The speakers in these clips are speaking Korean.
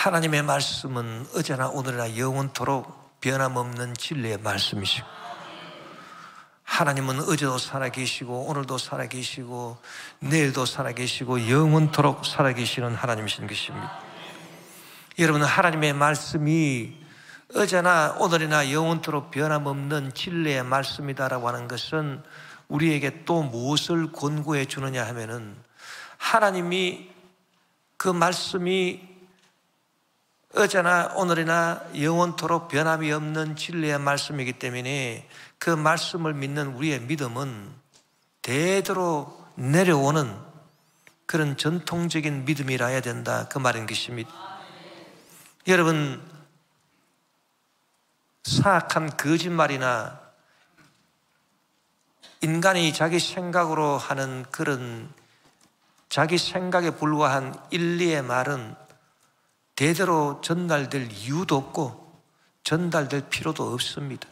하나님의 말씀은 어제나 오늘이나 영원토록 변함없는 진리의 말씀이시고, 하나님은 어제도 살아계시고 오늘도 살아계시고 내일도 살아계시고 영원토록 살아계시는 하나님이신 것입니다. 여러분, 하나님의 말씀이 어제나 오늘이나 영원토록 변함없는 진리의 말씀이다라고 하는 것은 우리에게 또 무엇을 권고해 주느냐 하면은, 하나님이 그 말씀이 어제나 오늘이나 영원토록 변함이 없는 진리의 말씀이기 때문에 그 말씀을 믿는 우리의 믿음은 대대로 내려오는 그런 전통적인 믿음이라 해야 된다, 그 말인 것입니다. 여러분, 사악한 거짓말이나 인간이 자기 생각으로 하는 그런 자기 생각에 불과한 일리의 말은 대대로 전달될 이유도 없고 전달될 필요도 없습니다.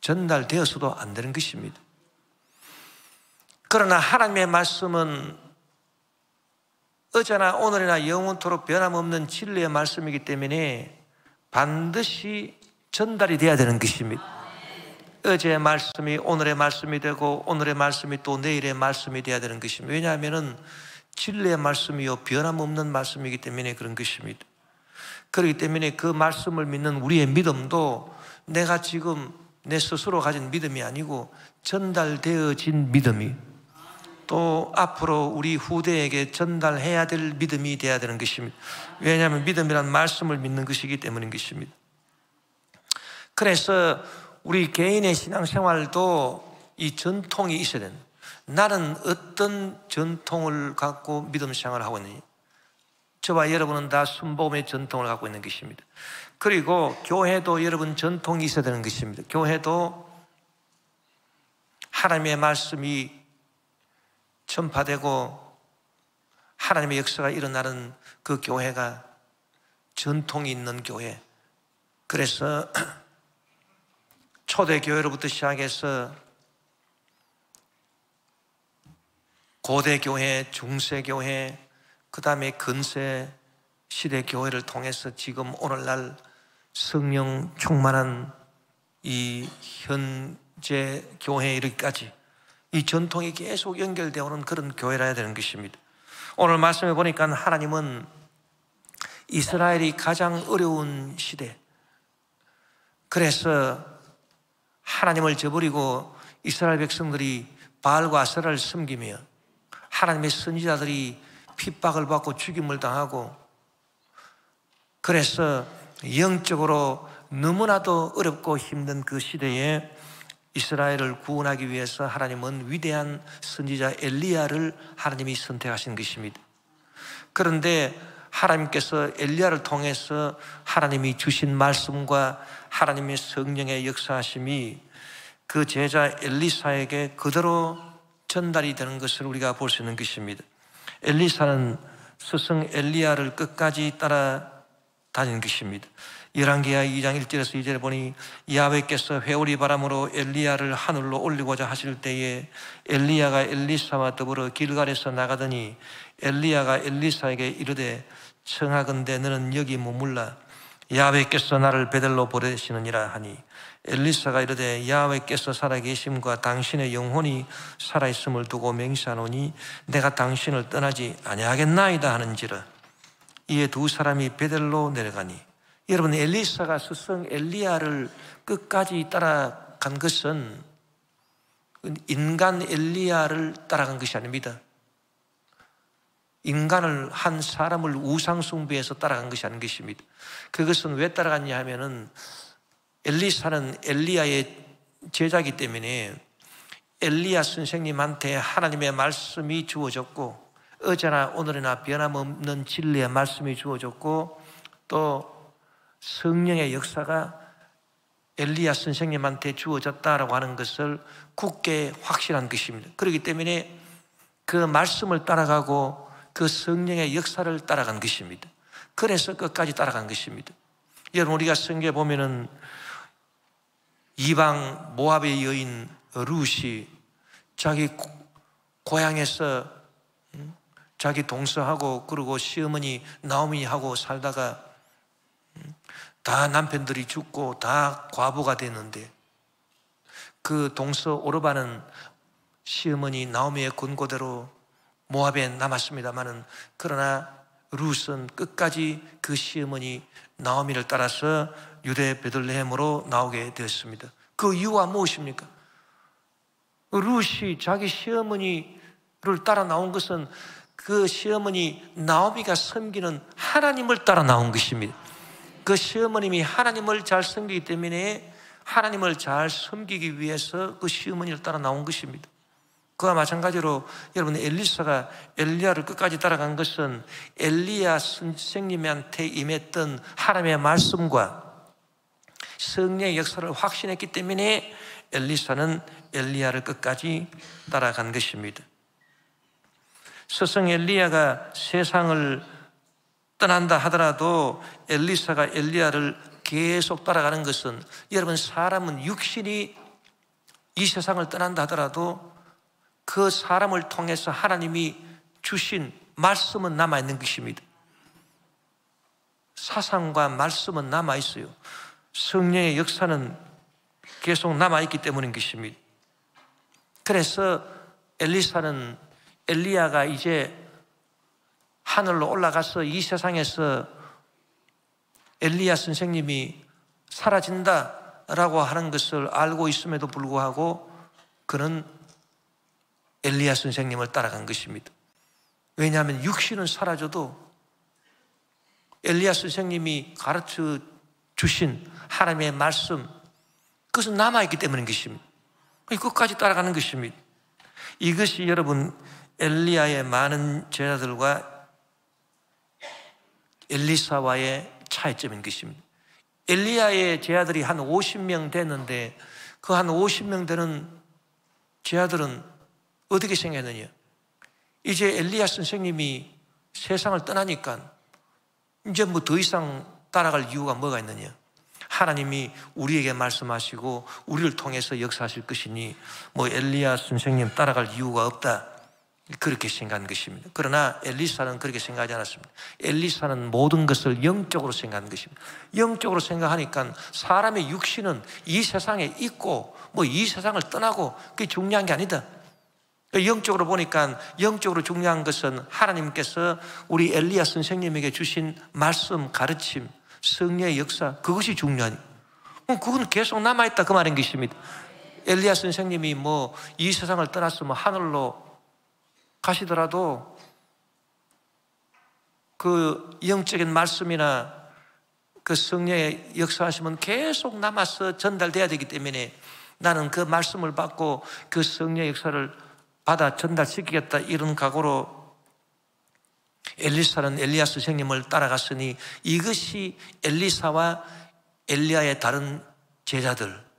전달되어서도 안 되는 것입니다. 그러나 하나님의 말씀은 어제나 오늘이나 영원토록 변함없는 진리의 말씀이기 때문에 반드시 전달이 돼야 되는 것입니다. 어제의 말씀이 오늘의 말씀이 되고 오늘의 말씀이 또 내일의 말씀이 돼야 되는 것입니다. 왜냐하면 진리의 말씀이요 변함없는 말씀이기 때문에 그런 것입니다. 그렇기 때문에 그 말씀을 믿는 우리의 믿음도 내가 지금 내 스스로 가진 믿음이 아니고 전달되어진 믿음이, 또 앞으로 우리 후대에게 전달해야 될 믿음이 되어야 되는 것입니다. 왜냐하면 믿음이란 말씀을 믿는 것이기 때문인 것입니다. 그래서 우리 개인의 신앙생활도 이 전통이 있어야 됩니다. 나는 어떤 전통을 갖고 믿음 생활을 하고 있느냐? 저와 여러분은 다 순복음의 전통을 갖고 있는 것입니다. 그리고 교회도 여러분 전통이 있어야 되는 것입니다. 교회도 하나님의 말씀이 전파되고 하나님의 역사가 일어나는 그 교회가 전통이 있는 교회. 그래서 초대교회로부터 시작해서 고대교회, 중세교회, 그 다음에 근세 시대 교회를 통해서 지금 오늘날 성령 충만한 이 현재 교회에 이르기까지 이 전통이 계속 연결되어 오는 그런 교회라 해야 되는 것입니다. 오늘 말씀해 보니까 하나님은 이스라엘이 가장 어려운 시대, 그래서 하나님을 저버리고 이스라엘 백성들이 바알과 아세라를 섬기며 하나님의 선지자들이 핍박을 받고 죽임을 당하고, 그래서 영적으로 너무나도 어렵고 힘든 그 시대에 이스라엘을 구원하기 위해서 하나님은 위대한 선지자 엘리야를 하나님이 선택하신 것입니다. 그런데 하나님께서 엘리야를 통해서 하나님이 주신 말씀과 하나님의 성령의 역사하심이 그 제자 엘리사에게 그대로 전달이 되는 것을 우리가 볼 수 있는 것입니다. 엘리사는 스승 엘리야를 끝까지 따라다닌 것입니다. 열왕기하 2장 1절에서 2절에 보니 야훼께서 회오리 바람으로 엘리야를 하늘로 올리고자 하실 때에 엘리야가 엘리사와 더불어 길갈에서 나가더니 엘리야가 엘리사에게 이르되 청하건대 너는 여기 머물라, 야훼께서 나를 베델로 보내시느니라 하니 엘리사가 이르되 야훼께서 살아계심과 당신의 영혼이 살아있음을 두고 맹세하노니 내가 당신을 떠나지 아니하겠나이다 하는지라. 이에 두 사람이 베델로 내려가니, 여러분, 엘리사가 스승 엘리야를 끝까지 따라간 것은 인간 엘리야를 따라간 것이 아닙니다. 인간을, 한 사람을 우상숭배해서 따라간 것이 아닌 것입니다. 그것은 왜 따라갔냐 하면은 엘리사는 엘리야의 제자이기 때문에 엘리야 선생님한테 하나님의 말씀이 주어졌고 어제나 오늘이나 변함없는 진리의 말씀이 주어졌고 또 성령의 역사가 엘리야 선생님한테 주어졌다라고 하는 것을 굳게 확신한 것입니다. 그렇기 때문에 그 말씀을 따라가고 그 성령의 역사를 따라간 것입니다. 그래서 끝까지 따라간 것입니다. 여러분, 우리가 성경에 보면은 이방 모압의 여인 룻이 자기 고향에서 자기 동서하고 그리고 시어머니 나오미하고 살다가 다 남편들이 죽고 다 과부가 됐는데 그 동서 오르바는 시어머니 나오미의 권고대로 모압에 남았습니다마는 그러나 룻은 끝까지 그 시어머니 나오미를 따라서 유대 베들레헴으로 나오게 되었습니다. 그 이유가 무엇입니까? 룻이 자기 시어머니를 따라 나온 것은 그 시어머니 나오미가 섬기는 하나님을 따라 나온 것입니다. 그 시어머님이 하나님을 잘 섬기기 때문에 하나님을 잘 섬기기 위해서 그 시어머니를 따라 나온 것입니다. 그와 마찬가지로 여러분 엘리사가 엘리야를 끝까지 따라간 것은 엘리야 선생님한테 임했던 하나님의 말씀과 성령의 역사를 확신했기 때문에 엘리사는 엘리야를 끝까지 따라간 것입니다. 스승 엘리야가 세상을 떠난다 하더라도 엘리사가 엘리야를 계속 따라가는 것은 여러분 사람은 육신이 이 세상을 떠난다 하더라도 그 사람을 통해서 하나님이 주신 말씀은 남아있는 것입니다. 사상과 말씀은 남아있어요. 성령의 역사는 계속 남아있기 때문인 것입니다. 그래서 엘리야가 이제 하늘로 올라가서 이 세상에서 엘리야 선생님이 사라진다라고 하는 것을 알고 있음에도 불구하고 그는 엘리야 선생님을 따라간 것입니다. 왜냐하면 육신은 사라져도 엘리야 선생님이 가르쳐 주신 하나님의 말씀 그것은 남아있기 때문인 것입니다. 끝까지 따라가는 것입니다. 이것이 여러분 엘리야의 많은 제자들과 엘리사와의 차이점인 것입니다. 엘리야의 제자들이 한 50명 됐는데 그 한 50명 되는 제자들은 어떻게 생각했느냐? 이제 엘리야 선생님이 세상을 떠나니까 이제 뭐 더 이상 따라갈 이유가 뭐가 있느냐? 하나님이 우리에게 말씀하시고 우리를 통해서 역사하실 것이니 뭐 엘리야 선생님 따라갈 이유가 없다. 그렇게 생각한 것입니다. 그러나 엘리사는 그렇게 생각하지 않았습니다. 엘리사는 모든 것을 영적으로 생각한 것입니다. 영적으로 생각하니까 사람의 육신은 이 세상에 있고 뭐 이 세상을 떠나고 그게 중요한 게 아니다. 영적으로 보니까 영적으로 중요한 것은 하나님께서 우리 엘리야 선생님에게 주신 말씀, 가르침, 성령의 역사 그것이 중요하니 그건 계속 남아있다 그 말인 것입니다. 엘리야 선생님이 뭐 이 세상을 떠나서 뭐 하늘로 가시더라도 그 영적인 말씀이나 그 성령의 역사하시면 계속 남아서 전달돼야 되기 때문에 나는 그 말씀을 받고 그 성령의 역사를 받아 전달시키겠다 이런 각오로 엘리사는 엘리야 선생님을 따라갔으니 이것이 엘리사와 엘리야의 다른 제자들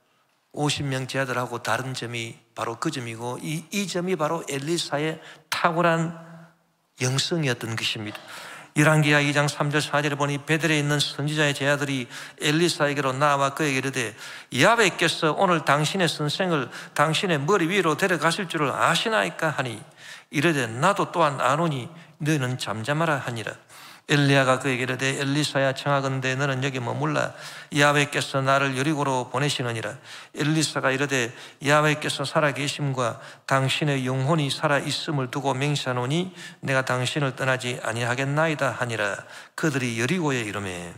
50명 제자들하고 다른 점이 바로 그 점이고 이 점이 바로 엘리사의 탁월한 영성이었던 것입니다. 열왕기하 2장 3절 4절에 보니 베델에 있는 선지자의 제자들이 엘리사에게로 나와 그에게 이르되 야훼께서 오늘 당신의 선생을 당신의 머리 위로 데려가실 줄을 아시나이까 하니 이르되 나도 또한 아노니 너희는 잠잠하라 하니라. 엘리야가 그에게 이르되 엘리사야 청하건대 너는 여기 머물라 야훼께서 나를 여리고로 보내시느니라. 엘리사가 이르되 야훼께서 살아계심과 당신의 영혼이 살아있음을 두고 맹세하노니 내가 당신을 떠나지 아니하겠나이다 하니라. 그들이 여리고에 이르매.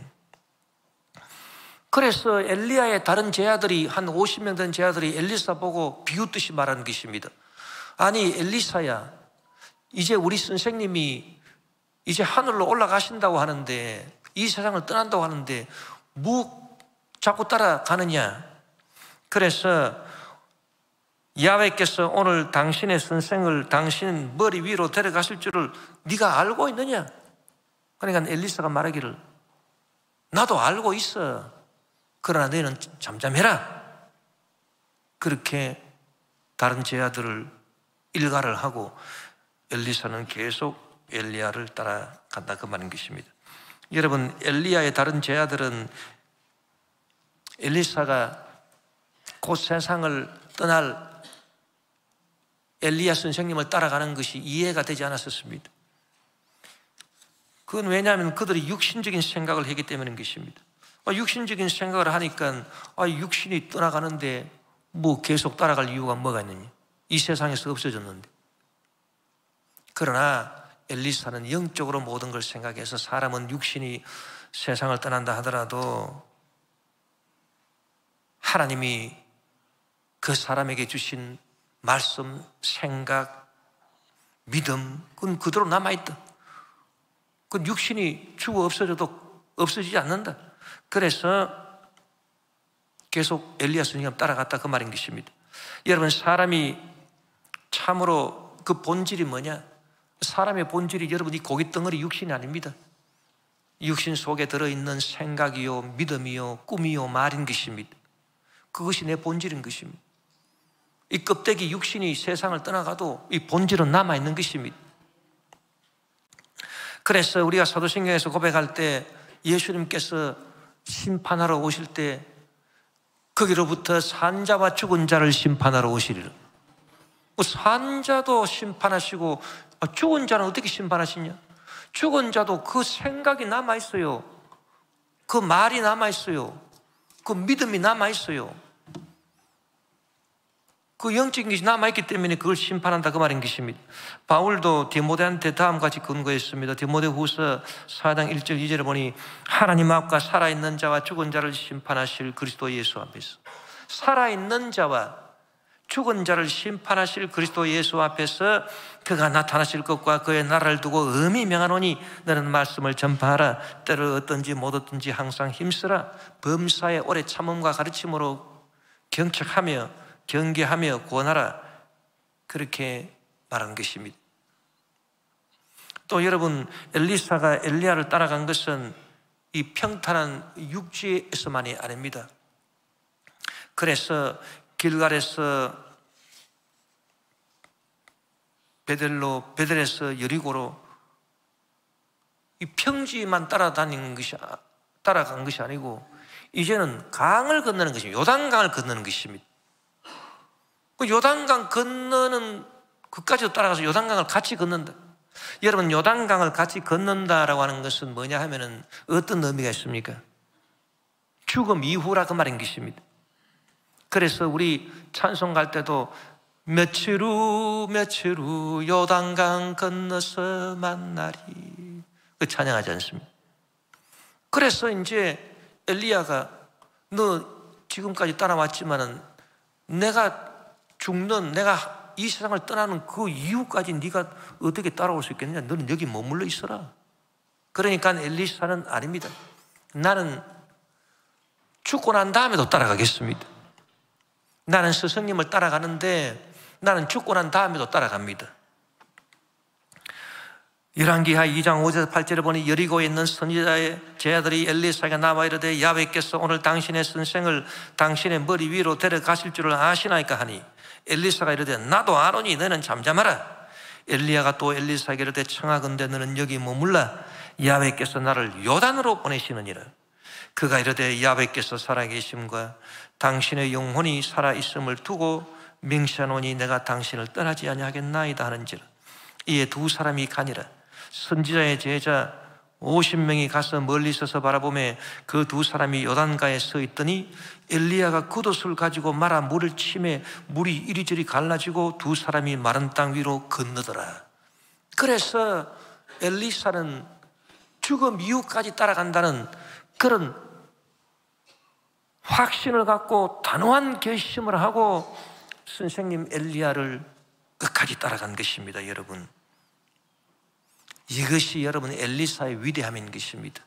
그래서 엘리야의 다른 제자들이 한 50명 된 제자들이 엘리사 보고 비웃듯이 말하는 것입니다. 아니 엘리사야 이제 우리 선생님이 이제 하늘로 올라가신다고 하는데 이 세상을 떠난다고 하는데 뭐 자꾸 따라가느냐. 그래서 야훼께서 오늘 당신의 선생을 당신 머리 위로 데려가실 줄을 네가 알고 있느냐. 그러니까 엘리사가 말하기를 나도 알고 있어. 그러나 너희는 잠잠해라. 그렇게 다른 제자들을 일가를 하고 엘리사는 계속 엘리야를 따라간다 그 말인 것입니다. 여러분 엘리야의 다른 제자들은 엘리사가 곧 세상을 떠날 엘리야 선생님을 따라가는 것이 이해가 되지 않았었습니다. 그건 왜냐하면 그들이 육신적인 생각을 했기 때문인 것입니다. 육신적인 생각을 하니까 육신이 떠나가는데 뭐 계속 따라갈 이유가 뭐가 있느냐. 이 세상에서 없어졌는데. 그러나 엘리사는 영적으로 모든 걸 생각해서 사람은 육신이 세상을 떠난다 하더라도 하나님이 그 사람에게 주신 말씀, 생각, 믿음, 그건 그대로 남아있다. 그 육신이 죽어 없어져도 없어지지 않는다. 그래서 계속 엘리야 선생님 따라갔다 그 말인 것입니다. 여러분, 사람이 참으로 그 본질이 뭐냐? 사람의 본질이 여러분 이 고깃덩어리 육신이 아닙니다. 육신 속에 들어있는 생각이요, 믿음이요, 꿈이요, 말인 것입니다. 그것이 내 본질인 것입니다. 이 껍데기 육신이 세상을 떠나가도 이 본질은 남아있는 것입니다. 그래서 우리가 사도신경에서 고백할 때 예수님께서 심판하러 오실 때 거기로부터 산자와 죽은 자를 심판하러 오시리라. 산자도 심판하시고 죽은 자는 어떻게 심판하시냐? 죽은 자도 그 생각이 남아있어요. 그 말이 남아있어요. 그 믿음이 남아있어요. 그 영적인 것이 남아있기 때문에 그걸 심판한다 그 말인 것입니다. 바울도 디모데한테 다음과 같이 권고했습니다. 디모데 후서 4장 1절 2절에 보니 하나님 앞과 살아있는 자와 죽은 자를 심판하실 그리스도 예수 앞에서, 살아있는 자와 죽은 자를 심판하실 그리스도 예수 앞에서 그가 나타나실 것과 그의 나라를 두고 엄히 명하노니 너는 말씀을 전파하라. 때를 얻든지 못 얻든지 항상 힘쓰라. 범사에 오래 참음과 가르침으로 경책하며 경계하며 구원하라. 그렇게 말한 것입니다. 또 여러분, 엘리사가 엘리야를 따라간 것은 이 평탄한 육지에서만이 아닙니다. 그래서 길갈에서 베델로, 베델에서 여리고로 이 평지만 따라간 것이 아니고 이제는 강을 건너는 것입니다. 요단강을 건너는 것입니다. 그 요단강 건너는 그까지도 따라가서 요단강을 같이 건넌다. 여러분, 요단강을 같이 건넌다라고 하는 것은 뭐냐 하면은 어떤 의미가 있습니까? 죽음 이후라 그 말인 것입니다. 그래서 우리 찬송 갈 때도 며칠 후 며칠 후 요단강 건너서 만나리 그 찬양하지 않습니까? 그래서 이제 엘리야가 너 지금까지 따라왔지만은 내가 죽는, 내가 이 세상을 떠나는 그 이후까지 네가 어떻게 따라올 수 있겠느냐? 너는 여기 머물러 있어라. 그러니까 엘리사는 아닙니다. 나는 죽고 난 다음에도 따라가겠습니다. 나는 스승님을 따라가는데 나는 죽고 난 다음에도 따라갑니다. 열왕기하 2장 5절 8절에 보니 여리고에 있는 선지자의 제자들이 엘리사에게 나와 이르되 야훼께서 오늘 당신의 선생을 당신의 머리 위로 데려가실 줄을 아시나이까 하니 엘리사가 이르되 나도 아노니 너는 잠잠하라. 엘리야가 또 엘리사에게 이르되 청하건대 너는 여기 머물라. 야훼께서 나를 요단으로 보내시느니라. 그가 이르되 야훼께서 살아계심과 당신의 영혼이 살아있음을 두고 맹세하노니 내가 당신을 떠나지 아니하겠나이다 하는지라. 이에 두 사람이 가니라. 선지자의 제자 50명이 가서 멀리 서서 바라보매 그 두 사람이 요단가에 서 있더니 엘리야가 겉옷을 가지고 말아 물을 치매 물이 이리저리 갈라지고 두 사람이 마른 땅 위로 건너더라. 그래서 엘리사는 죽음 이후까지 따라간다는 그런 확신을 갖고 단호한 결심을 하고 선생님 엘리야를 끝까지 따라간 것입니다. 여러분, 이것이 여러분 엘리사의 위대함인 것입니다.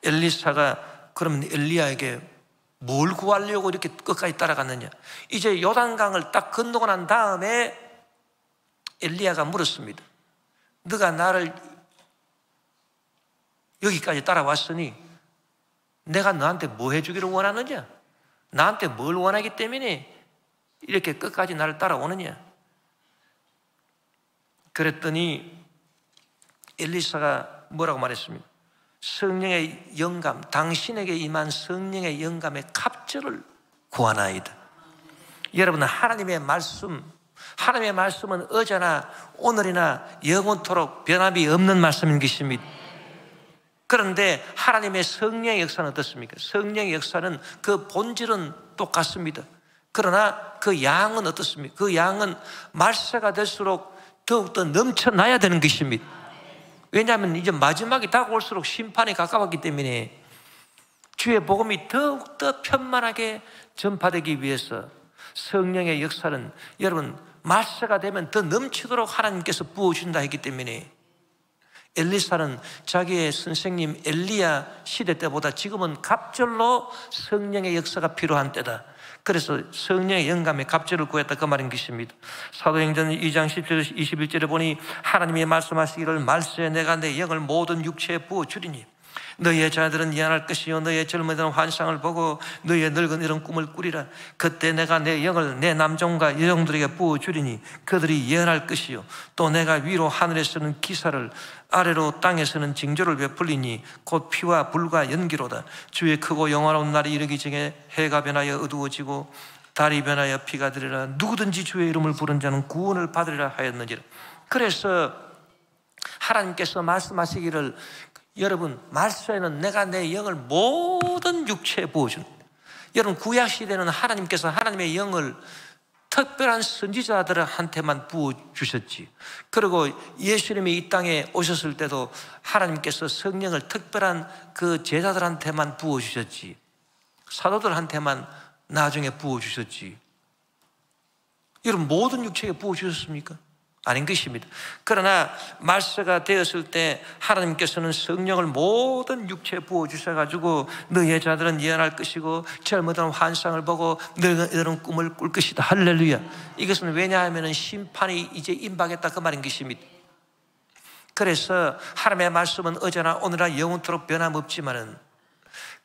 엘리사가 그러면 엘리야에게 뭘 구하려고 이렇게 끝까지 따라갔느냐? 이제 요단강을 딱 건너고 난 다음에 엘리야가 물었습니다. 너가 나를 여기까지 따라왔으니 내가 너한테 뭐 해주기를 원하느냐? 나한테 뭘 원하기 때문에 이렇게 끝까지 나를 따라오느냐? 그랬더니 엘리사가 뭐라고 말했습니까? 성령의 영감, 당신에게 임한 성령의 영감의 갑절을 구하나이다. 여러분, 하나님의 말씀, 하나님의 말씀은 어제나 오늘이나 영원토록 변함이 없는 말씀인 것입니다. 그런데 하나님의 성령의 역사는 어떻습니까? 성령의 역사는 그 본질은 똑같습니다. 그러나 그 양은 어떻습니까? 그 양은 말세가 될수록 더욱더 넘쳐나야 되는 것입니다. 왜냐하면 이제 마지막이 다가올수록 심판이 가까웠기 때문에 주의 복음이 더욱더 편만하게 전파되기 위해서 성령의 역사는 여러분 말세가 되면 더 넘치도록 하나님께서 부어주신다 했기 때문에 엘리사는 자기의 선생님 엘리야 시대 때보다 지금은 갑절로 성령의 역사가 필요한 때다. 그래서 성령의 영감에 갑절을 구했다 그 말인 것입니다. 사도행전 2장 10절 21절에 보니 하나님이 말씀하시기를 말세에 내가 내 영을 모든 육체에 부어주리니 너희의 자녀들은 예언할 것이요 너희의 젊은이들은 환상을 보고 너희의 늙은 이런 꿈을 꾸리라. 그때 내가 내 영을 내 남종과 여종들에게 부어주리니 그들이 예언할 것이요 또 내가 위로 하늘에서는 기사를 아래로 땅에서는 징조를 베풀리니 곧 피와 불과 연기로다. 주의 크고 영원한 날이 이르기 전에 해가 변하여 어두워지고 달이 변하여 피가 되리라. 누구든지 주의 이름을 부른 자는 구원을 받으리라 하였느니라. 그래서 하나님께서 말씀하시기를 여러분 말세에는 내가 내 영을 모든 육체에 부어준다. 여러분 구약시대는 하나님께서 하나님의 영을 특별한 선지자들한테만 부어주셨지. 그리고 예수님이 이 땅에 오셨을 때도 하나님께서 성령을 특별한 그 제자들한테만 부어주셨지. 사도들한테만 나중에 부어주셨지. 여러분 모든 육체에 부어주셨습니까? 아닌 것입니다. 그러나 말세가 되었을 때 하나님께서는 성령을 모든 육체에 부어주셔가지고 너희의 자들은 예언할 것이고 젊은이들은 환상을 보고 너희들은 꿈을 꿀 것이다. 할렐루야. 이것은 왜냐하면 심판이 이제 임박했다 그 말인 것입니다. 그래서 하나님의 말씀은 어제나 오늘나 영원토록 변함없지만은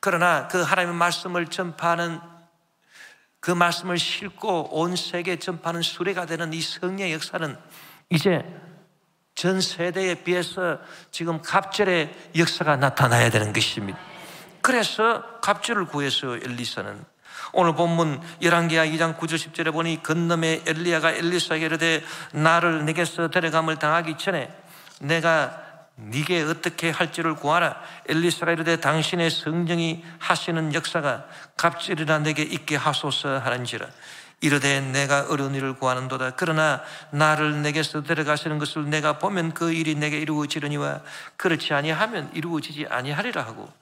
그러나 그 하나님의 말씀을 전파하는 그 말씀을 싣고 온 세계에 전파하는 수레가 되는 이 성령의 역사는 이제 전 세대에 비해서 지금 갑절의 역사가 나타나야 되는 것입니다. 그래서 갑절을 구해서 엘리사는 오늘 본문 열왕기하 2장 9절 10절에 보니 건너매 엘리야가 엘리사에게 이르되 나를 내게서 데려감을 당하기 전에 내가 네게 어떻게 할지를 구하라. 엘리사가 이르되 당신의 성령이 하시는 역사가 갑절이라 내게 있게 하소서 하는지라. 이르되 내가 어려운 일을 구하는도다. 그러나 나를 내게서 데려가시는 것을 내가 보면 그 일이 내게 이루어지려니와 그렇지 아니하면 이루어지지 아니하리라 하고.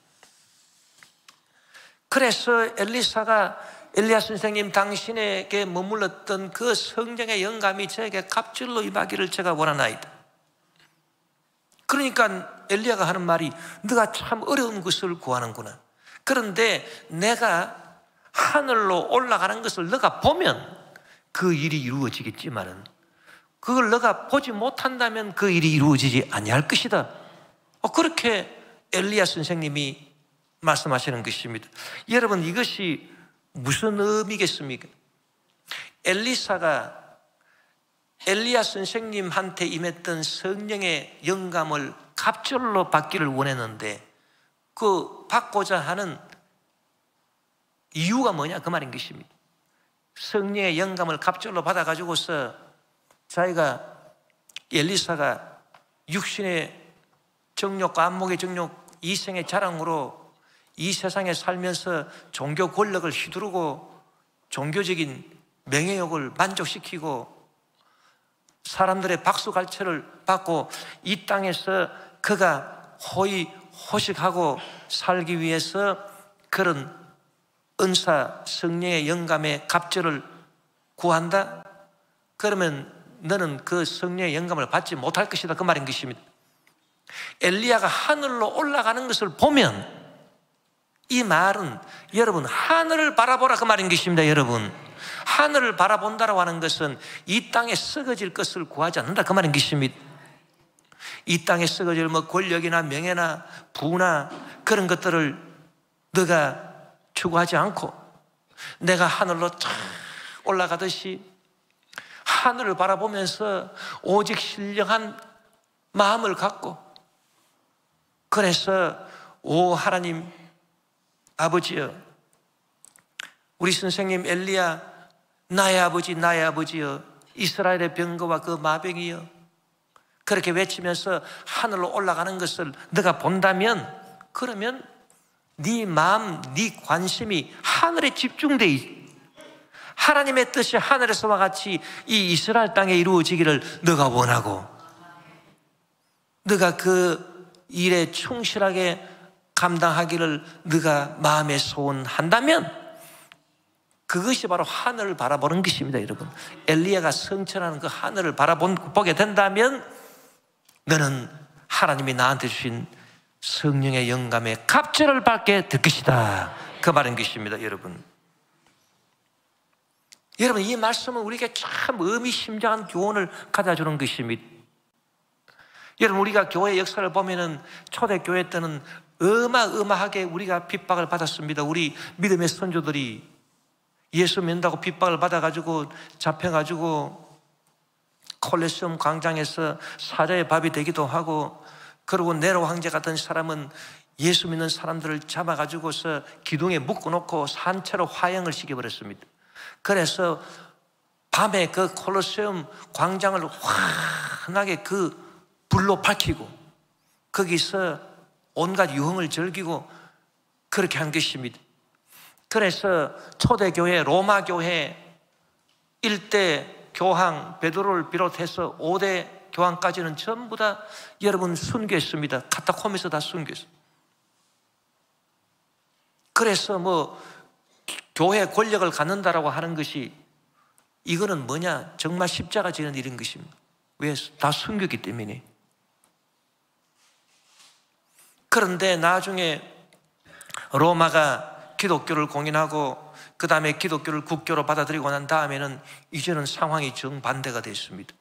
그래서 엘리사가 엘리야 선생님 당신에게 머물렀던 그 성령의 영감이 저에게 갑절로 임하기를 제가 원하나이다. 그러니까 엘리야가 하는 말이 네가 참 어려운 것을 구하는구나. 그런데 내가 하늘로 올라가는 것을 너가 보면 그 일이 이루어지겠지만은 그걸 너가 보지 못한다면 그 일이 이루어지지 아니할 것이다. 그렇게 엘리야 선생님이 말씀하시는 것입니다. 여러분 이것이 무슨 의미겠습니까? 엘리사가 엘리야 선생님한테 임했던 성령의 영감을 갑절로 받기를 원했는데 그 받고자 하는 이유가 뭐냐 그 말인 것입니다. 성령의 영감을 갑절로 받아가지고서 자기가 엘리사가 육신의 정욕과 안목의 정욕 이생의 자랑으로 이 세상에 살면서 종교 권력을 휘두르고 종교적인 명예욕을 만족시키고 사람들의 박수갈채를 받고 이 땅에서 그가 호의호식하고 살기 위해서 그런 은사 성령의 영감의 갑절을 구한다? 그러면 너는 그 성령의 영감을 받지 못할 것이다 그 말인 것입니다. 엘리야가 하늘로 올라가는 것을 보면 이 말은 여러분 하늘을 바라보라 그 말인 것입니다. 여러분 하늘을 바라본다라고 하는 것은 이 땅에 썩어질 것을 구하지 않는다 그 말인 것입니다. 이 땅에 썩어질 뭐 권력이나 명예나 부나 그런 것들을 너가 추구하지 않고 내가 하늘로 쫙 올라가듯이 하늘을 바라보면서 오직 신령한 마음을 갖고 그래서 오 하나님 아버지여 우리 선생님 엘리야 나의 아버지여 이스라엘의 병거와 그 마병이여, 그렇게 외치면서 하늘로 올라가는 것을 네가 본다면, 그러면 네 마음, 네 관심이 하늘에 집중돼 있어. 하나님의 뜻이 하늘에서와 같이 이 이스라엘 땅에 이루어지기를 네가 원하고, 네가 그 일에 충실하게 감당하기를 네가 마음에 소원한다면, 그것이 바로 하늘을 바라보는 것입니다. 여러분, 엘리야가 성천하는 그 하늘을 바라보게 된다면 너는 하나님이 나한테 주신 성령의 영감에 갑절을 받게 될 것이다, 그 말인 것입니다. 여러분, 이 말씀은 우리에게 참 의미심장한 교훈을 가져주는 것입니다. 여러분, 우리가 교회 역사를 보면은 초대교회 때는 어마어마하게 우리가 핍박을 받았습니다. 우리 믿음의 선조들이 예수 믿는다고 핍박을 받아가지고 잡혀가지고 콜레시움 광장에서 사자의 밥이 되기도 하고, 그리고 네로 황제 같은 사람은 예수 믿는 사람들을 잡아가지고서 기둥에 묶어놓고 산채로 화형을 시켜버렸습니다. 그래서 밤에 그 콜로세움 광장을 환하게 그 불로 밝히고 거기서 온갖 유흥을 즐기고 그렇게 한 것입니다. 그래서 초대교회, 로마교회 일대 교황 베드로를 비롯해서 5대 교황까지는 전부 다 여러분 순교했습니다. 카타콤에서 다 순교했습니다. 그래서 뭐 교회 권력을 갖는다라고 하는 것이, 이거는 뭐냐, 정말 십자가 지는 일인 것입니다. 왜? 다 순교했기 때문에. 그런데 나중에 로마가 기독교를 공인하고 그 다음에 기독교를 국교로 받아들이고 난 다음에는 이제는 상황이 정반대가 됐습니다.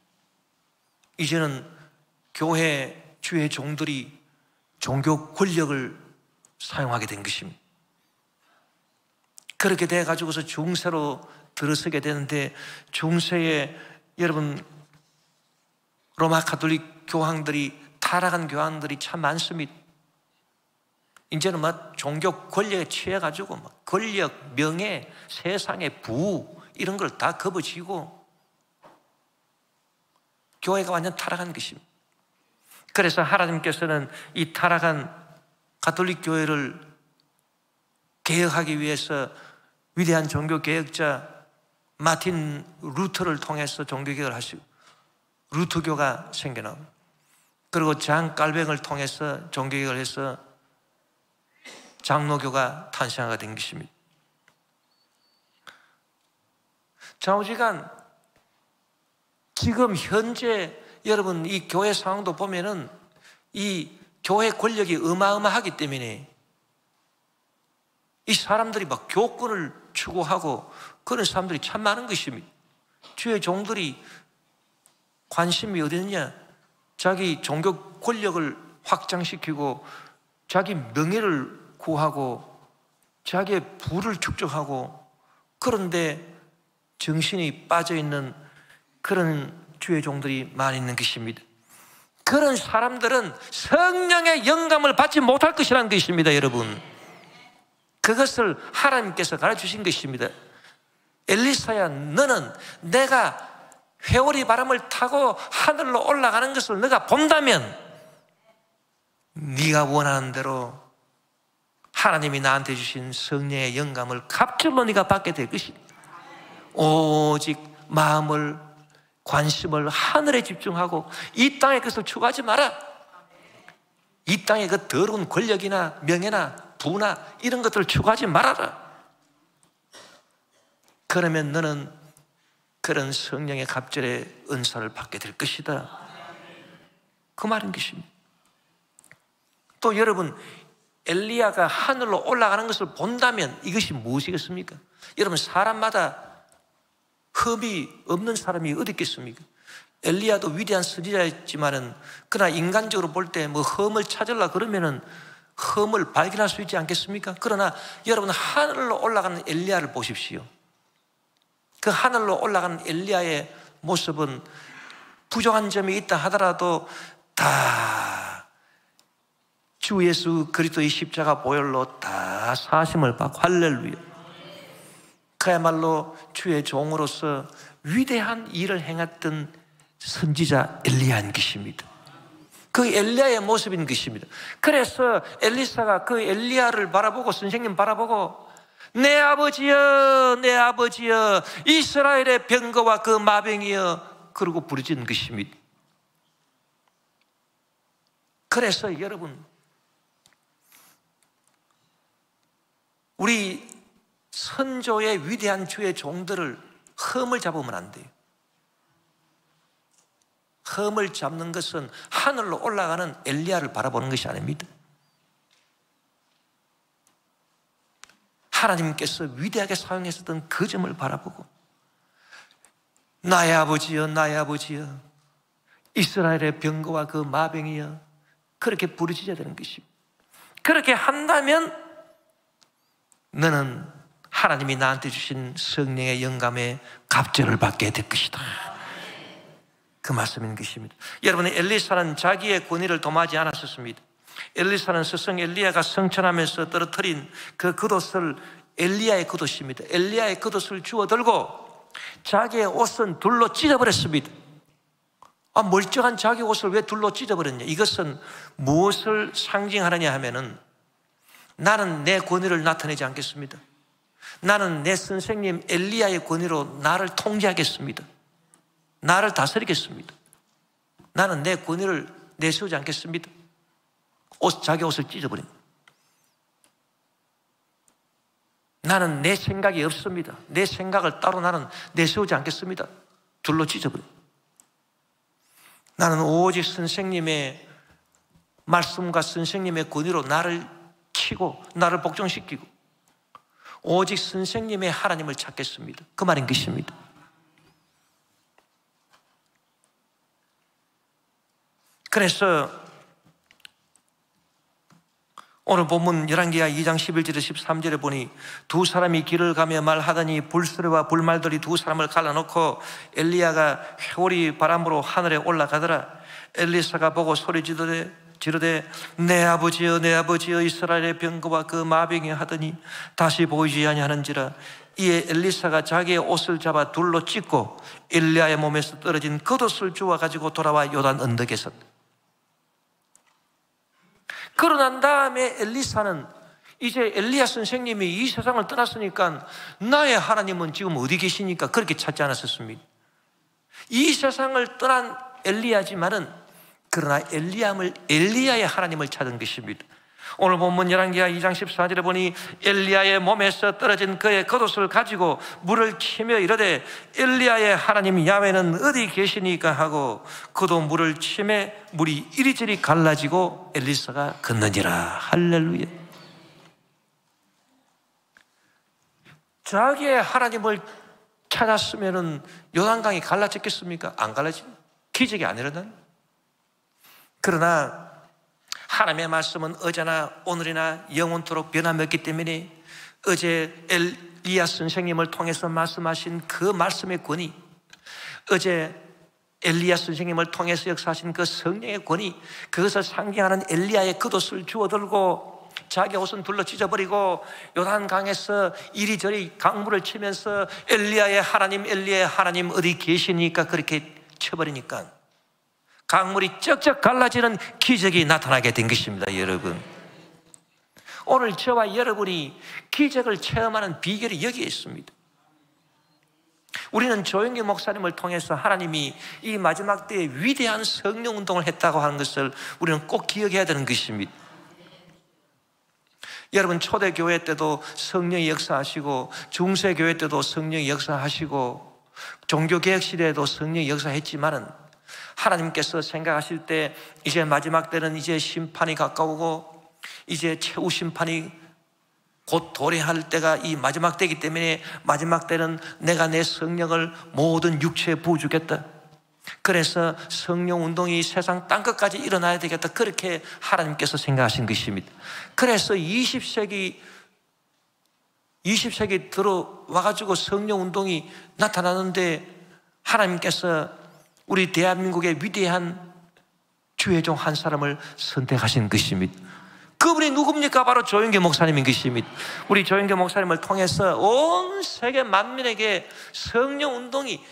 이제는 교회 주의 종들이 종교 권력을 사용하게 된 것입니다. 그렇게 돼가지고서 중세로 들어서게 되는데, 중세에 여러분 로마 가톨릭 교황들이, 타락한 교황들이 참 많습니다. 이제는 막 종교 권력에 취해가지고 막 권력, 명예, 세상의 부 이런 걸 다 거부지고 교회가 완전 타락한 것입니다. 그래서 하나님께서는 이 타락한 가톨릭 교회를 개혁하기 위해서 위대한 종교개혁자 마틴 루터를 통해서 종교개혁을 하시고 루터교가 생겨나고, 그리고 장 깔뱅을 통해서 종교개혁을 해서 장로교가 탄생하게 된 것입니다. 좌우지간 지금 현재 여러분 이 교회 상황도 보면은 이 교회 권력이 어마어마하기 때문에 이 사람들이 막 교권을 추구하고 그런 사람들이 참 많은 것입니다. 주의 종들이 관심이 어디 있느냐, 자기 종교 권력을 확장시키고 자기 명예를 구하고 자기의 부를 축적하고, 그런데 정신이 빠져있는 그런 주의 종들이 많이 있는 것입니다. 그런 사람들은 성령의 영감을 받지 못할 것이라는 것입니다. 여러분, 그것을 하나님께서 가르쳐주신 것입니다. 엘리사야, 너는 내가 회오리 바람을 타고 하늘로 올라가는 것을 네가 본다면 네가 원하는 대로 하나님이 나한테 주신 성령의 영감을 갑절로 네가 받게 될 것이다. 오직 마음을, 관심을 하늘에 집중하고 이 땅의 것을 추구하지 마라. 이 땅의 그 더러운 권력이나 명예나 부나 이런 것들을 추구하지 말아라. 그러면 너는 그런 성령의 갑절의 은사를 받게 될 것이다, 그 말인 것입니다. 또 여러분, 엘리야가 하늘로 올라가는 것을 본다면 이것이 무엇이겠습니까? 여러분, 사람마다 흠이 없는 사람이 어디 있겠습니까? 엘리야도 위대한 선지자였지만은, 그러나 인간적으로 볼 때 뭐 흠을 찾으려 그러면은 흠을 발견할 수 있지 않겠습니까? 그러나 여러분, 하늘로 올라가는 엘리야를 보십시오. 그 하늘로 올라가는 엘리야의 모습은 부족한 점이 있다 하더라도 다 주 예수 그리스도의 십자가 보혈로 다 사심을 받고, 할렐루야. 그야말로 주의 종으로서 위대한 일을 행했던 선지자 엘리야인 것입니다. 그 엘리야의 모습인 것입니다. 그래서 엘리사가 그 엘리야를 바라보고, 선생님 바라보고, 내 아버지여, 내 아버지여, 이스라엘의 병거와 그 마병이여, 그러고 부르짖는 것입니다. 그래서 여러분, 우리 선조의 위대한 주의 종들을 흠을 잡으면 안 돼요. 흠을 잡는 것은 하늘로 올라가는 엘리야를 바라보는 것이 아닙니다. 하나님께서 위대하게 사용했었던 그 점을 바라보고, 나의 아버지여, 나의 아버지여, 이스라엘의 병거와 그 마병이여, 그렇게 부르짖어야 되는 것입니다. 그렇게 한다면 너는 하나님이 나한테 주신 성령의 영감에 갑절을 받게 될 것이다. 그 말씀인 것입니다. 여러분, 엘리사는 자기의 권위를 도모하지 않았었습니다. 엘리사는 스승 엘리야가 성천하면서 떨어뜨린 그 겉옷을 엘리야의 겉옷입니다. 엘리야의 겉옷을 주워들고 자기의 옷은 둘로 찢어버렸습니다. 멀쩡한 자기 옷을 왜 둘로 찢어버렸냐? 이것은 무엇을 상징하느냐 하면은, 나는 내 권위를 나타내지 않겠습니다. 나는 내 선생님 엘리야의 권위로 나를 통제하겠습니다. 나를 다스리겠습니다. 나는 내 권위를 내세우지 않겠습니다. 자기 옷을 찢어버립니다. 나는 내 생각이 없습니다. 내 생각을 따로 나는 내세우지 않겠습니다. 둘로 찢어버립니다. 나는 오직 선생님의 말씀과 선생님의 권위로 나를 치고 나를 복종시키고 오직 선생님의 하나님을 찾겠습니다. 그 말인 것입니다. 그래서 오늘 본문 열왕기하 2장 11절에 13절에 보니, 두 사람이 길을 가며 말하더니 불수레와 불말들이 두 사람을 갈라놓고 엘리야가 회오리 바람으로 하늘에 올라가더라. 엘리사가 보고 소리 지르되 내 아버지여, 내 아버지여, 이스라엘의 병거와 그 마병이 하더니 다시 보이지 아니하는지라. 이에 엘리사가 자기의 옷을 잡아 둘로 찢고 엘리야의 몸에서 떨어진 겉옷을 주워 가지고 돌아와 요단 언덕에 섰다. 그러고 난 다음에 엘리사는 이제 엘리야 선생님이 이 세상을 떠났으니까 나의 하나님은 지금 어디 계시니까 그렇게 찾지 않았었습니다. 이 세상을 떠난 엘리야지만은 그러나 엘리야의 하나님을 찾은 것입니다. 오늘 본문 열왕기하 2장 14절에 보니 엘리야의 몸에서 떨어진 그의 겉옷을 가지고 물을 치며 이르되 엘리야의 하나님 야훼는 어디 계시니까 하고 그도 물을 치매 물이 이리저리 갈라지고 엘리사가 걷는지라. 할렐루야. 자기의 하나님을 찾았으면 요단강이 갈라졌겠습니까? 안 갈라집니다. 기적이 안 일어난. 그러나 하나님의 말씀은 어제나 오늘이나 영원토록 변함이 없기 때문에 어제 엘리야 선생님을 통해서 말씀하신 그 말씀의 권위, 어제 엘리야 선생님을 통해서 역사하신 그 성령의 권위, 그것을 상징하는 엘리야의 겉옷을 주워들고 자기 옷은 둘러 찢어버리고 요단강에서 이리저리 강물을 치면서 엘리야의 하나님 어디 계시니까 그렇게 쳐버리니까 강물이 쩍쩍 갈라지는 기적이 나타나게 된 것입니다. 여러분, 오늘 저와 여러분이 기적을 체험하는 비결이 여기에 있습니다. 우리는 조영기 목사님을 통해서 하나님이 이 마지막 때에 위대한 성령 운동을 했다고 하는 것을 우리는 꼭 기억해야 되는 것입니다. 여러분, 초대교회 때도 성령이 역사하시고 중세교회 때도 성령이 역사하시고 종교개혁 시대에도 성령이 역사했지만은 하나님께서 생각하실 때 이제 마지막 때는 이제 심판이 가까우고 이제 최후 심판이 곧 도래할 때가 이 마지막 때이기 때문에 마지막 때는 내가 내 성령을 모든 육체에 부어주겠다. 그래서 성령 운동이 세상 땅끝까지 일어나야 되겠다. 그렇게 하나님께서 생각하신 것입니다. 그래서 20세기 들어와가지고 성령 운동이 나타나는데 하나님께서 우리 대한민국의 위대한 주의 종 한 사람을 선택하신 것입니다. 그 그분이 누굽니까? 바로 조영계 목사님인 것입니다. 우리 조영계 목사님을 통해서 온 세계 만민에게 성령 운동이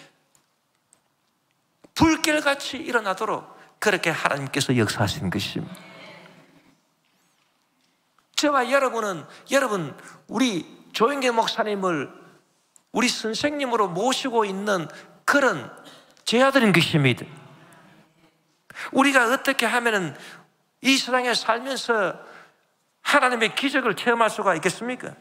불길같이 일어나도록 그렇게 하나님께서 역사하신 것입니다. 저와 여러분은, 우리 조영계 목사님을 우리 선생님으로 모시고 있는 그런 제자들인 것입니다. 우리가 어떻게 하면은 이 세상에 살면서 하나님의 기적을 체험할 수가 있겠습니까?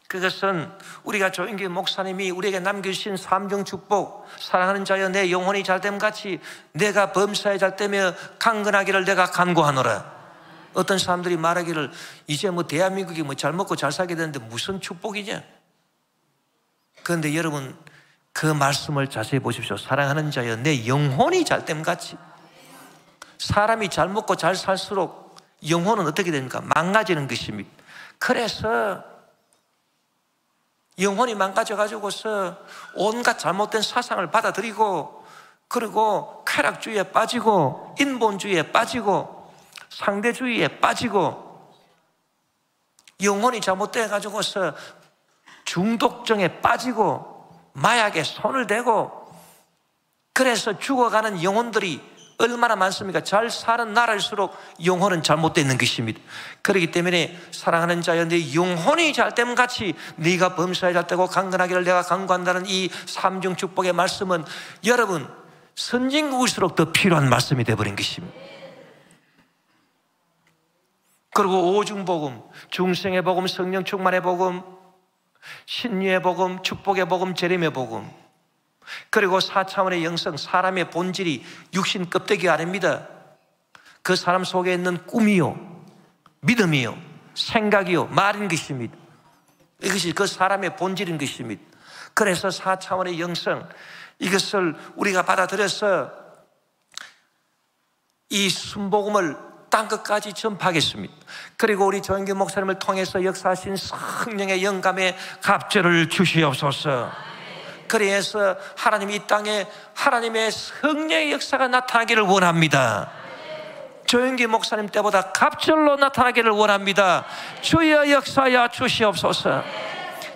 그것은 우리가 조영계 목사님이 우리에게 남겨주신 삼중 축복, 사랑하는 자여 내 영혼이 잘됨 같이 내가 범사에 잘되며 강건하기를 내가 간구하노라. 어떤 사람들이 말하기를 이제 뭐 대한민국이 뭐 잘 먹고 잘 살게 되는데 무슨 축복이냐? 그런데 여러분 그 말씀을 자세히 보십시오. 사랑하는 자여 내 영혼이 잘됨 같이. 사람이 잘 먹고 잘 살수록 영혼은 어떻게 됩니까? 망가지는 것입니다. 그래서 영혼이 망가져가지고서 온갖 잘못된 사상을 받아들이고, 그리고 쾌락주의에 빠지고, 인본주의에 빠지고, 상대주의에 빠지고, 영혼이 잘못돼가지고서 중독증에 빠지고, 마약에 손을 대고, 그래서 죽어가는 영혼들이 얼마나 많습니까? 잘 사는 나라일수록 영혼은 잘못되어 있는 것입니다. 그렇기 때문에 사랑하는 자여 네 영혼이 잘됨 같이 네가 범사에 잘되고 강건하기를 내가 간구한다는 이 삼중 축복의 말씀은 여러분 선진국일수록 더 필요한 말씀이 되어버린 것입니다. 그리고 오중복음, 중생의 복음, 성령 충만의 복음, 신유의 복음, 축복의 복음, 재림의 복음, 그리고 4차원의 영성, 사람의 본질이 육신 껍데기가 아닙니다. 그 사람 속에 있는 꿈이요, 믿음이요, 생각이요, 말인 것입니다. 이것이 그 사람의 본질인 것입니다. 그래서 4차원의 영성, 이것을 우리가 받아들여서 이 순복음을 땅끝까지 전파하겠습니다. 그리고 우리 조영계 목사님을 통해서 역사하신 성령의 영감의 갑절을 주시옵소서. 그래서 하나님이 이 땅에 하나님의 성령의 역사가 나타나기를 원합니다. 조영계 목사님 때보다 갑절로 나타나기를 원합니다. 주여 역사하여 주시옵소서.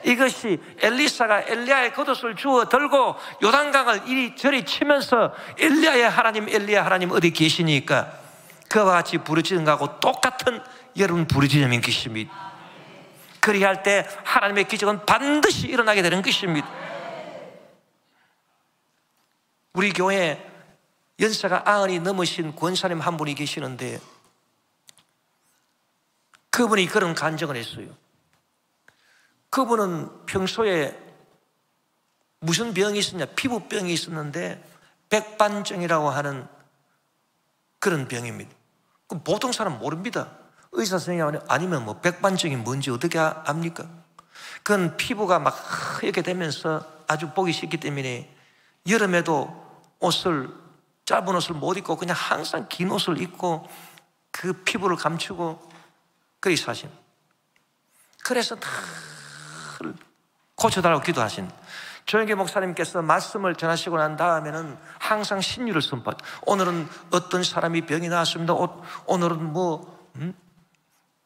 이것이 엘리사가 엘리야의 겉옷을 주워 들고 요단강을 이리저리 치면서 엘리야 하나님 어디 계시니까 그와 같이 부르짖는 것하고 똑같은 여러분 부르짖음인 것입니다. 그리할 때 하나님의 기적은 반드시 일어나게 되는 것입니다. 우리 교회에 연세가 90이 넘으신 권사님 한 분이 계시는데 그분이 그런 간증을 했어요. 그분은 평소에 무슨 병이 있었냐, 피부병이 있었는데 백반증이라고 하는 그런 병입니다. 그럼 보통 사람 모릅니다. 의사 선생님 아니면 뭐 백반증이 뭔지 어떻게 압니까? 그건 피부가 막 이렇게 되면서 아주 보기 싫기 때문에 여름에도 짧은 옷을 못 입고 그냥 항상 긴 옷을 입고 그 피부를 감추고 그리 사신. 그래서 다 고쳐달라고 기도하신 조영계 목사님께서 말씀을 전하시고 난 다음에는 항상 신유를 선포. 오늘은 어떤 사람이 병이 나왔습니다. 오늘은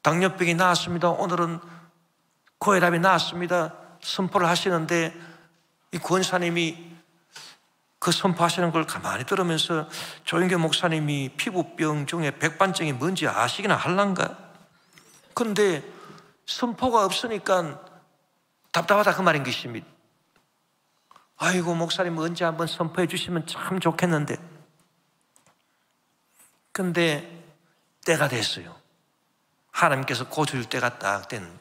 당뇨병이 나왔습니다. 오늘은 고혈압이 나왔습니다. 선포를 하시는데 이 권사님이 그 선포하시는 걸 가만히 들으면서 조영계 목사님이 피부병 중에 백반증이 뭔지 아시기나 할란가? 그런데 선포가 없으니까 답답하다 그 말인 것입니다. 아이고 목사님 언제 한번 선포해 주시면 참 좋겠는데. 근데 때가 됐어요. 하나님께서 고쳐줄 때가 딱 된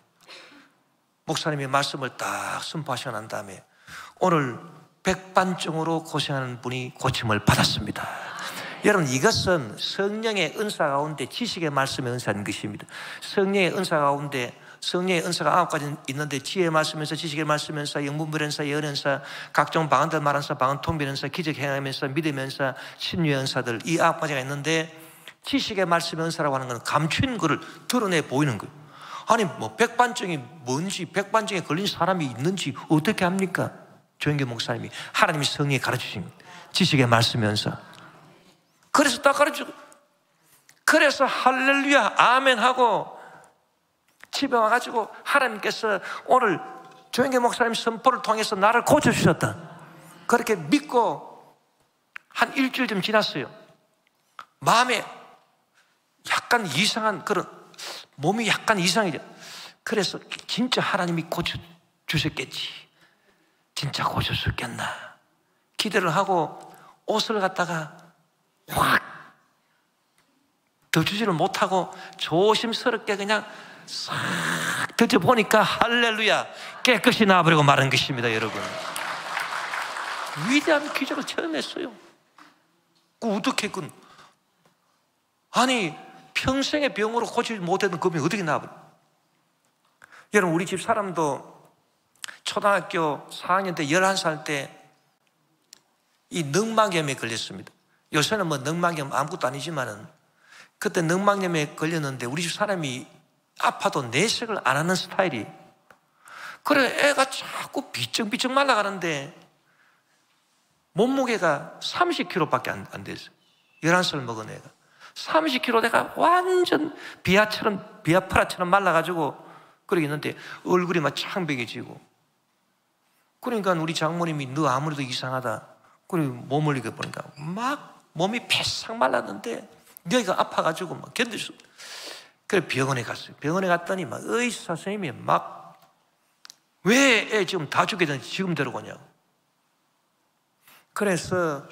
목사님의 말씀을 딱 선포하시고 난 다음에 오늘 백반증으로 고생하는 분이 고침을 받았습니다. 여러분 이것은 성령의 은사 가운데 지식의 말씀의 은사인 것입니다. 성령의 은사 가운데 성령의 은사가 9가지 있는데 지혜의 말씀에서 지식의 말씀에서 영분별연사, 예언연사, 각종 방언들 말한사, 방언 통변연사, 기적 행하면서 믿으면서 신유의 은사들 이 9가지가 있는데 지식의 말씀의 은사라고 하는 건 감춘 것을 드러내 보이는 거예요. 아니 뭐 백반증이 뭔지 백반증에 걸린 사람이 있는지 어떻게 합니까? 조영계 목사님이 하나님이 성령에 가르치신 지식의 말씀의 은사. 그래서 딱 가르치고 그래서 할렐루야 아멘 하고 집에 와가지고 하나님께서 오늘 조영계 목사님 선포를 통해서 나를 고쳐주셨다, 그렇게 믿고 한 일주일 좀 지났어요. 마음에 약간 이상한 그런, 몸이 약간 이상해져. 그래서 진짜 하나님이 고쳐주셨겠지, 진짜 고쳐주셨겠나 기대를 하고 옷을 갖다가 확 덮치지를 못하고 조심스럽게 그냥 싹 덮쳐보니까 할렐루야 깨끗이 나와버리고 마른 것입니다. 여러분, 위대한 기적을 처음 했어요. 우득했군. 아니 평생의 병으로 고치지 못했던 그 병이 어떻게 나와버려. 여러분, 우리 집 사람도 초등학교 4학년 때 11살 때 이 늑막염에 걸렸습니다. 요새는 뭐 늑막염 아무것도 아니지만은 그때 늑막염에 걸렸는데 우리 집 사람이 아파도 내색을 안 하는 스타일이. 그래 애가 자꾸 비쩍비쩍 말라가는데 몸무게가 30kg밖에 안 됐어요. 11살 먹은 애가 30kg 내가 완전 비아파라처럼 말라가지고 그러고 있는데 얼굴이 막 창백해지고. 그러니까 우리 장모님이 너 아무래도 이상하다, 그리고 몸을 이렇게 보니까 막 몸이 패싹 말랐는데 여기가 아파가지고 막 견딜 수 없어. 그래 병원에 갔어요. 병원에 갔더니 막 의사 선생님이 막 왜 애 지금 다 죽게 되는지 지금 데려오냐고. 그래서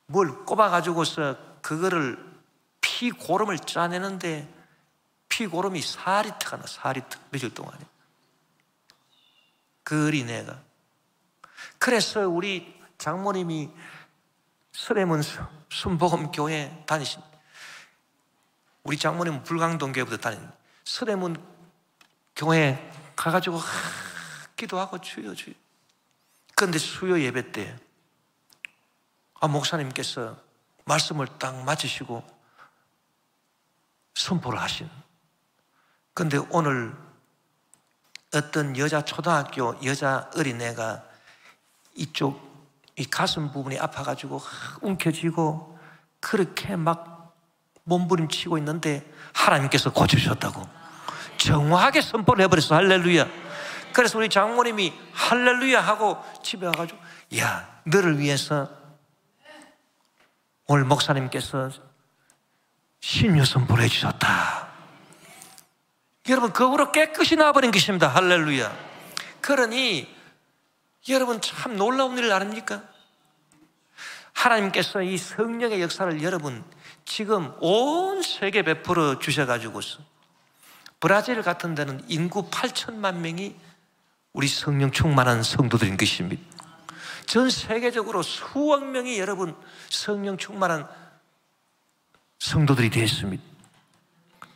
뭘 꼽아가지고서 그거를 피고름을 짜내는데 피고름이 4리터가 나, 4리터 며칠 동안에. 그 어린애가. 그래서 우리 장모님이 서대문 순복음교회 다니십니다. 우리 장모님은 불광동 교회부터 다니는데 서대문 교회 가가지고 기도하고 주여 주여. 그런데 수요 예배 때 목사님께서 말씀을 딱 맞으시고 선포를 하신. 그런데 오늘 어떤 여자 초등학교 여자 어린애가 이쪽 이 가슴 부분이 아파가지고 움켜쥐고 그렇게 막 몸부림치고 있는데 하나님께서 고쳐주셨다고 정확하게 선포를 해버렸어. 할렐루야. 그래서 우리 장모님이 할렐루야 하고 집에 와가지고 야, 너를 위해서 오늘 목사님께서 신유 선포를 해주셨다. 여러분, 그거로 깨끗이 나와버린 것입니다. 할렐루야. 그러니 여러분 참 놀라운 일 아닙니까? 하나님께서 이 성령의 역사를 여러분 지금 온 세계에 베풀어 주셔가지고서 브라질 같은 데는 인구 8천만 명이 우리 성령 충만한 성도들인 것입니다. 전 세계적으로 수억 명이 여러분 성령 충만한 성도들이 되었습니다.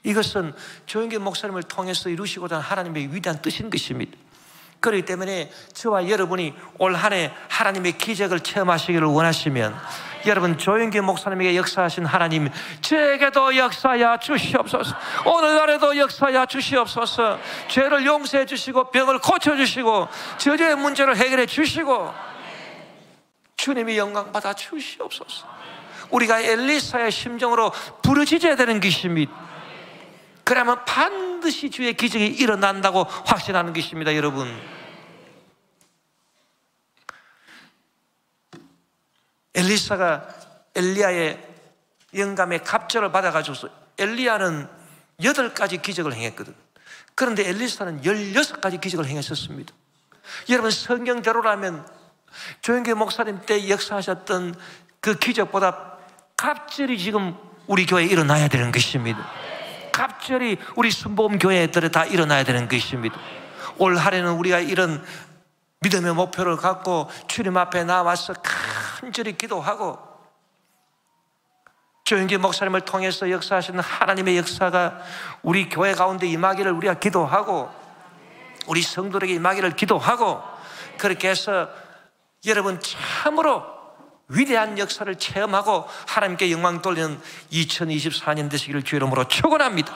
이것은 조영계 목사님을 통해서 이루시고자 하는 하나님의 위대한 뜻인 것입니다. 그렇기 때문에 저와 여러분이 올 한 해 하나님의 기적을 체험하시기를 원하시면 여러분 조영계 목사님에게 역사하신 하나님, 저에게도 역사하여 주시옵소서. 오늘날에도 역사하여 주시옵소서. 죄를 용서해 주시고 병을 고쳐주시고 저주의 문제를 해결해 주시고 주님이 영광 받아 주시옵소서. 우리가 엘리사의 심정으로 부르짖어야 되는 것입니다. 그러면 반드시 주의 기적이 일어난다고 확신하는 것입니다. 여러분, 엘리사가 엘리야의 영감의 갑절을 받아가지고 엘리야는 8가지 기적을 행했거든. 그런데 엘리사는 16가지 기적을 행했었습니다. 여러분, 성경대로라면 조영계 목사님 때 역사하셨던 그 기적보다 갑절이 지금 우리 교회에 일어나야 되는 것입니다. 갑절이 우리 순복음교회들에 다 일어나야 되는 것입니다. 올 한해는 우리가 이런 믿음의 목표를 갖고 주님 앞에 나와서 간절히 기도하고 조영계 목사님을 통해서 역사하시는 하나님의 역사가 우리 교회 가운데 임하기를 우리가 기도하고 우리 성도들에게 임하기를 기도하고 그렇게 해서 여러분 참으로 위대한 역사를 체험하고 하나님께 영광 돌리는 2024년 되시기를 주의 이름으로 축원합니다.